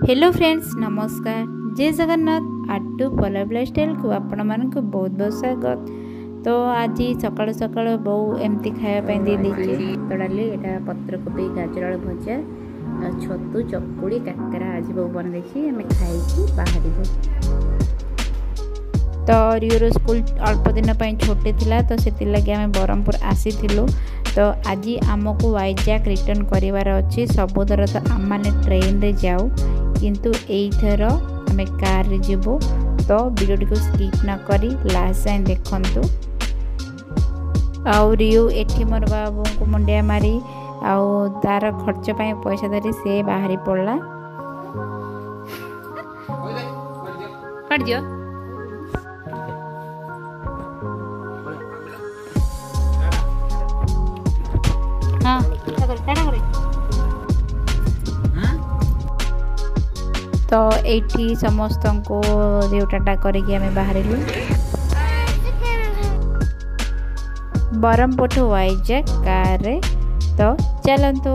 Hello friends नमस्कार जय जगन्नाथ आटू Pallav lifestyle को आपण मानक बहुत बहुत स्वागत। तो आज सकाल सकाल बो एमती खायापी दे देची तो डाली एटा पत्रकोबी गाजर आलू भजा छतु चकुड़ी काकरा आज बो बन देखी आम खाई बाहर। तो रियोर स्कूल अल्प दिन छोटे थिला तो से लगे आम ब्रह्मपुर आसी थिलु। तो आज आमको वाइजाक रिटर्न करार अच्छी सबुथर तो आम मैंने ट्रेन रे जाऊ किंतु एथर आम कार रे जीवु। तो वीडियो को स्किप न करी लास्ट जाए देखंतु। आउ रियु एठी मोर बाबू को मुंडिया मारी आउ तार खर्च पाई पैसा धरी से बाहरी पड़ला। कट दियो हाँ तो एठी समस्त को टाटा करके आम बाहर ब्रह्मपुर वाइजाक कार रे। तो चलतु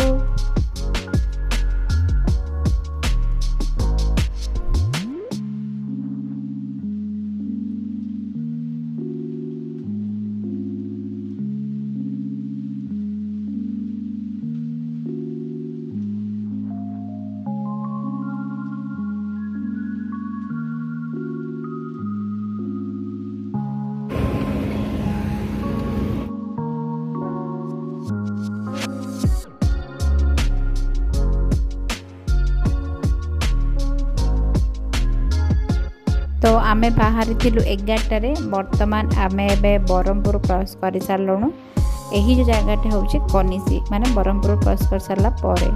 तो आमे बाहर थिलु 11 बर्तमान आमे एबे ब्रह्मपुर क्रॉस कर सारलुनु। एही जो जगह होची कनिसी माने ब्रह्मपुर क्रॉस कर सारला परे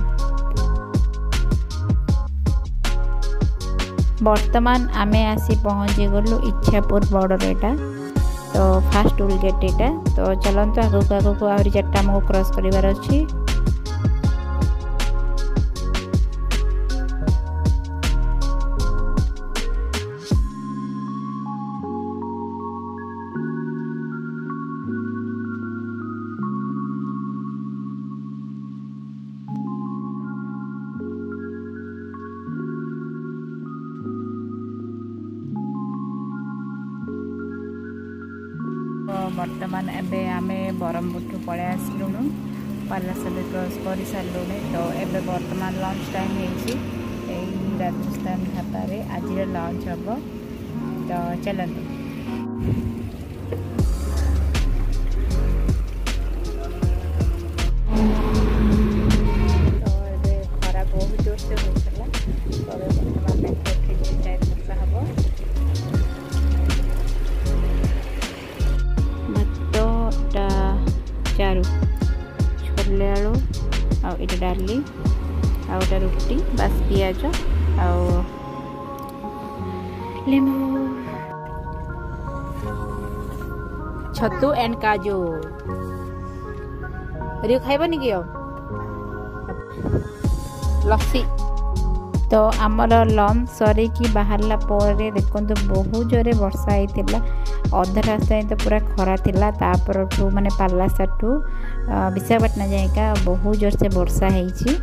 बर्तमान आमे आसी पहुँची गलु इच्छापुर बॉर्डर एटा। तो फास्ट टोल गेट एटा। तो चलंतु आगो आगो आउरी 4टा हमको क्रॉस करिवार अछि। बर्तमान एबे आमे ब्रह्मपुर पळे आसलुनु पालासर क्रॉस कर सारलुने। तो एबे बर्तमान लंच टाइम हेछि एई राजस्थान ढाबा रे आज लंच हबो। तो चलंतु तो एबे खरा बहुत जोर से होतला। तो बर्तमान में ठीक टाइम वर्षा हबो। चारू छोले आलू आउ इटा डाली आउ इटा रुटी बस पियाज आउ लेमन छतु एंड काजू रियो खाइबनी कि लस्सी। तो आमर लंच सरी की बाहरला परे देखंतु बहुत जोरे वर्षा होइतिला अधा रास्ता तो पूरा खरा थिला। तापर माने पालासर टू विशाखापट्टनम जाएका बहुत जोर से वर्षा होइछि।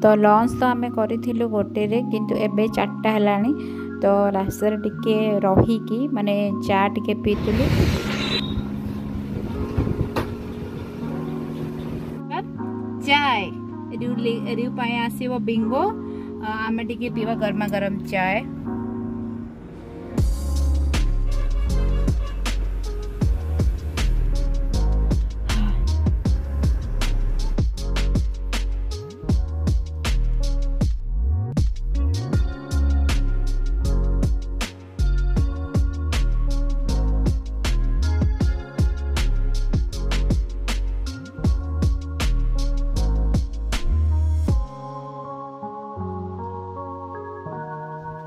तो लंच तो आम करूँ गोटे किंतु एबे 4टा है तो रास्तार टिके रहीकि माने चा टिके पीतुलु चाय रू पाए आसीबो बिंगो आमे टिके पीवा गर्मा गरम चाय।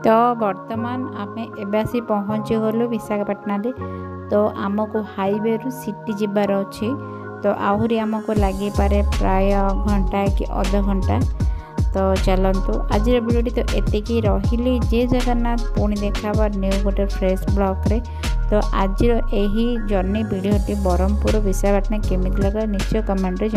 तो वर्तमान आम एबासी पहुँची गलु विशाखापाटना रे। तो आमको हाईवे रु सिटी जीवार अच्छी तो आहरी आमको लगे पारे प्राय घंटा कि अध घंटा। तो चलतु आज वीडियोटी तो एतिकी रही। जय जगन्नाथ पुणी देखा न्यू गोटे फ्रेश ब्लॉग रे। तो आज यही जर्नी वीडियोटी ब्रह्मपुर विशाखापाटना केमिति लगा निश्चय कमेंट रे